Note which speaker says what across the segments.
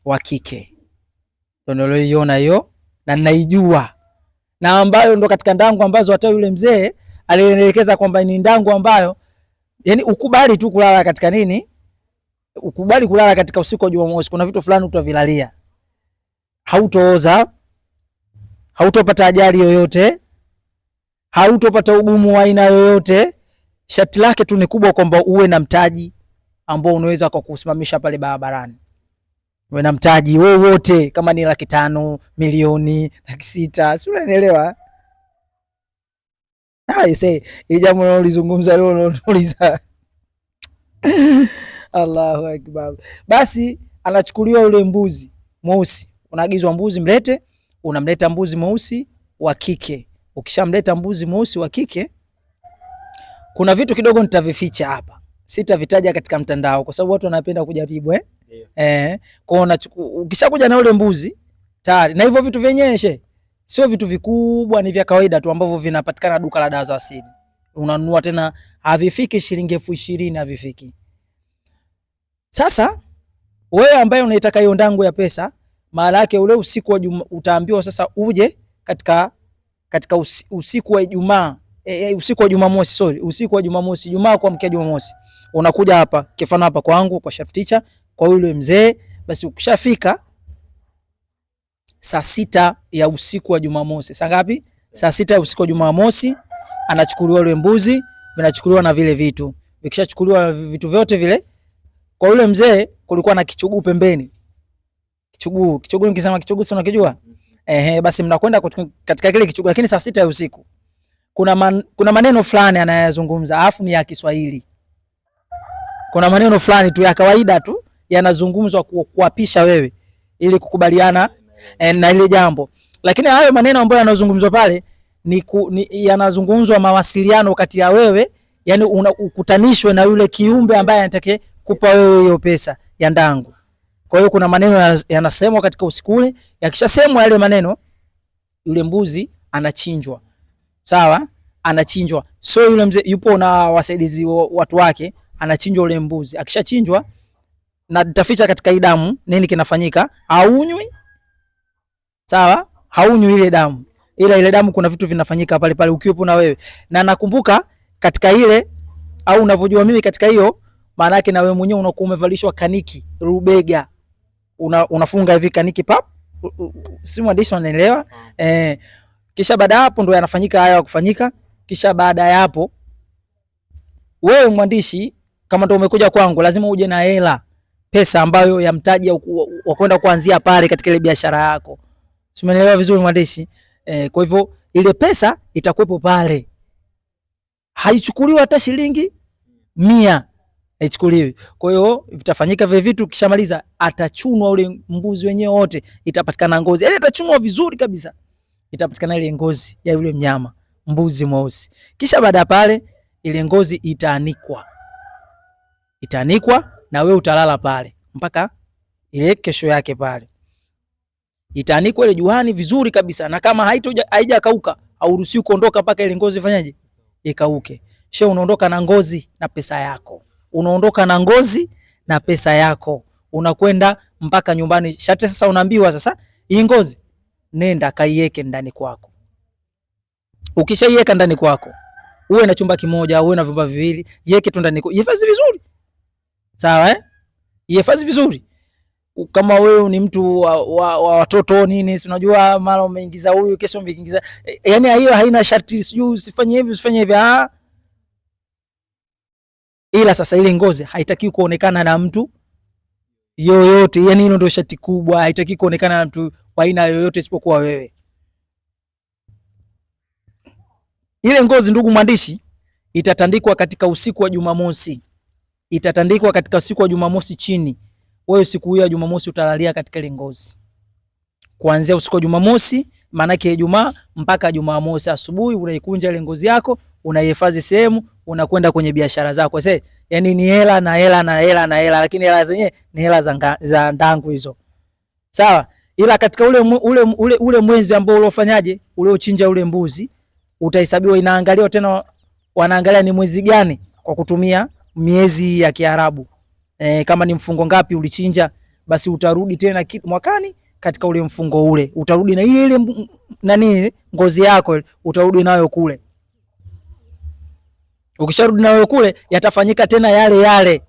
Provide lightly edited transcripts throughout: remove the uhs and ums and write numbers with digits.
Speaker 1: wa kike. Ndio niliyoiona hiyo na ninaijua, na ambayo ndo katika ndangu ambazo hata yule mzee alielekeza kwamba ni ndangu ambayo yani ukubali tu kulala katika nini, ukubali kulala katika usiku wa Jumamosi, kuna vitu fulani utavilalia, hautooza, hautopata ajali yoyote, hautopata ugumu wa aina yoyote. Shati lake tu ni kubwa kwamba uwe na mtaji ambao unaweza kukusimamisha pale barabarani. Uwe na mtaji wowote, kama ni 500,000, milioni, 600,000, si unanielewa? Ile jambo unalizungumza leo unauliza. Allahu Akbar. Basi anachukuliwa yule mbuzi mweusi, unaagizwa mbuzi mlete, unamleta mbuzi mweusi wa kike. Ukishamleta mbuzi mweusi wa kike, kuna vitu kidogo nitavificha hapa, sitavitaja katika mtandao kwa sababu watu wanapenda kujaribu kwa ukishakuja na ule mbuzi tayari, na hivyo vitu vyenyewe sio vitu vikubwa, ni vya kawaida tu ambavyo vinapatikana duka la dawa za asili. Unanunua tena havifiki shilingi 20,000, havifiki. Sasa wewe ambaye unaitaka hiyo ndangu ya pesa, maana yake ule usiku wa utaambiwa sasa uje katika usiku wa Ijumaa, usiku wa Jumamosi, usiku wa Jumamosi, Jumaa kuamkia Jumamosi, unakuja hapa kifana hapa kwangu kwa chef teacher, kwa yule mzee. Basi ukishafika saa 6 ya usiku wa Jumamosi, saa ngapi? Saa 6 ya usiku wa Jumamosi, anachukuliwa yule mbuzi, vinachukuliwa na vile vitu. Vikishachukuliwa vitu vyote vile, kwa yule mzee kulikuwa na kichuguu pembeni. Kichuguu nikisema kichuguu si unakijua? Basi mnakwenda katika kile kichuguu, lakini saa 6 ya usiku kuna maneno fulani anayazungumza, alafu ni ya Kiswahili. Kuna maneno fulani tu ya kawaida tu yanazungumzwa kuapisha wewe ili kukubaliana na ile jambo. Lakini hayo maneno ambayo yanazungumzwa pale ni yanazungumzwa mawasiliano kati ya wewe, yani ukutanishwe na yule kiumbe ambaye anataka kupa wewe hiyo pesa ya ndangu. Kwa hiyo kuna maneno yanasemwa katika usiku ule, yakishasemwa yale maneno, yule mbuzi anachinjwa. Sawa? Anachinjwa. So yule mzee yupo na wasaidizi watu wake, anachinjwa yule mbuzi. Akishachinjwa, na taficha katika hii damu nini kinafanyika? Haunywi. Sawa? Haunywi ile damu. Ile damu kuna vitu vinafanyika pale pale ukiwepo na wewe. Na nakumbuka katika ile, au unavyojua mimi katika hiyo, maana yake na wewe mwenyewe unakuwa umevalishwa kaniki rubega. Unafunga hivi kaniki pap. Si mwandishi anaelewa? Kisha baada hapo ndo yanafanyika haya ya kufanyika. Kisha baada ya hapo, wewe mwandishi kama ndo umekuja kwangu, lazima uje na hela, pesa ambayo ya mtaji wa kwenda kuanzia pale katika ile biashara yako. Umeelewa vizuri mwandishi? Kwa hivyo ile pesa itakuwepo pale. Haichukuliwi hata shilingi 100. Haichukuliwi. Kwa hiyo vitafanyika vile vitu, kishamaliza atachunwa ule mbuzi wenyewe wote, itapatikana ngozi. Yaani atachunwa vizuri kabisa. Itapatikana ile ngozi ya yule mnyama, mbuzi mweusi. Kisha baada ya pale ile ngozi itaanikwa. Itaanikwa na wewe utalala pale mpaka ile kesho yake pale. Itaanikwa ile juani vizuri kabisa, na kama haijakauka hauruhusiwi kuondoka mpaka ile ngozi ifanyaje? Ikauke. Shehe, unaondoka na ngozi na pesa yako. Unaondoka na ngozi na pesa yako. Unakwenda mpaka nyumbani. Shate sasa unaambiwa sasa hii ngozi nenda kaiweke ndani kwako. Ukishaiweka ndani kwako, uwe na chumba kimoja, uwe na vyumba viwili, iweke tu ndani kwako. Ihifadhi vizuri. Sawa Ihifadhi vizuri. Kama wewe ni mtu wa watoto nini, si unajua mara umeingiza huyu kesho umeingiza, yani hiyo haina sharti sijui usifanye hivi usifanye hivi. Ila sasa ile ngozi haitaki kuonekana na mtu yoyote, yani hilo ndio sharti kubwa, haitaki kuonekana na mtu wa aina yoyote isipokuwa wewe. Ile ngozi, ndugu mwandishi, itatandikwa katika usiku wa Jumamosi. Itatandikwa katika usiku wa Jumamosi chini. Wewe siku hiyo ya Jumamosi utalalia katika ile ngozi. Kuanzia usiku wa Jumamosi, maana yake Ijumaa mpaka Jumamosi asubuhi, unaikunja ile ngozi yako, unaihifadhi sehemu, unakwenda kwenye biashara zako. Sasa yani ni hela na hela na hela na hela, lakini hela zenyewe ni hela za ndangu hizo. Sawa? Ila katika ule mwezi ambao uliofanyaje, uliochinja ule mbuzi, utahesabiwa, inaangaliwa tena, wanaangalia ni mwezi gani kwa kutumia miezi ya Kiarabu. Kama ni mfungo ngapi ulichinja, basi utarudi tena mwakani katika ule mfungo ule, utarudi na ile nani ngozi yako utarudi nayo kule. Ukisharudi nayo kule yatafanyika tena yale yale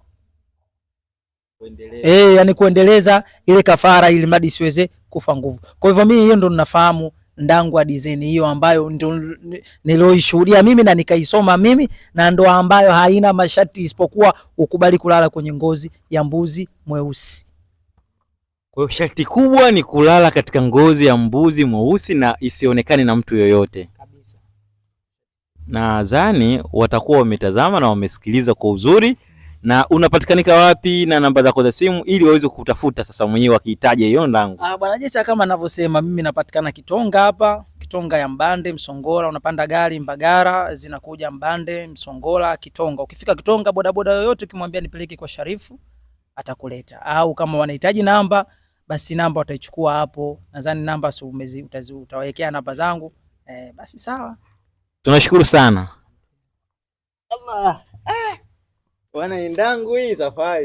Speaker 1: yani kuendeleza ile kafara ili mradi siweze kufa nguvu. Kwa hivyo mimi hiyo ndo ninafahamu ndangwa design hiyo ambayo ndo niloishuhudia mimi na nikaisoma mimi, na ndo ambayo haina masharti isipokuwa ukubali kulala kwenye ngozi ya mbuzi mweusi.
Speaker 2: Kwa hiyo sharti kubwa ni kulala katika ngozi ya mbuzi mweusi na isionekane na mtu yoyote kabisa. Nadhani watakuwa wametazama na wamesikiliza kwa uzuri. Na unapatikanika wapi na namba zako za simu ili waweze kutafuta sasa mwenyewe wakihitaji hiyo ndangu?
Speaker 1: Bwana Jecha, kama ninavyosema mimi napatikana Kitonga hapa, Kitonga ya Mbande, Msongola. Unapanda gari Mbagara zinakuja Mbande, Msongola, Kitonga. Ukifika Kitonga, bodaboda yoyote ukimwambia nipeleke kwa Sharifu atakuleta, au kama wanahitaji namba basi namba wataichukua hapo. Nadhani namba utawekea namba zangu basi sawa.
Speaker 2: Tunashukuru sana. Allah. Wana ndangu hii safari.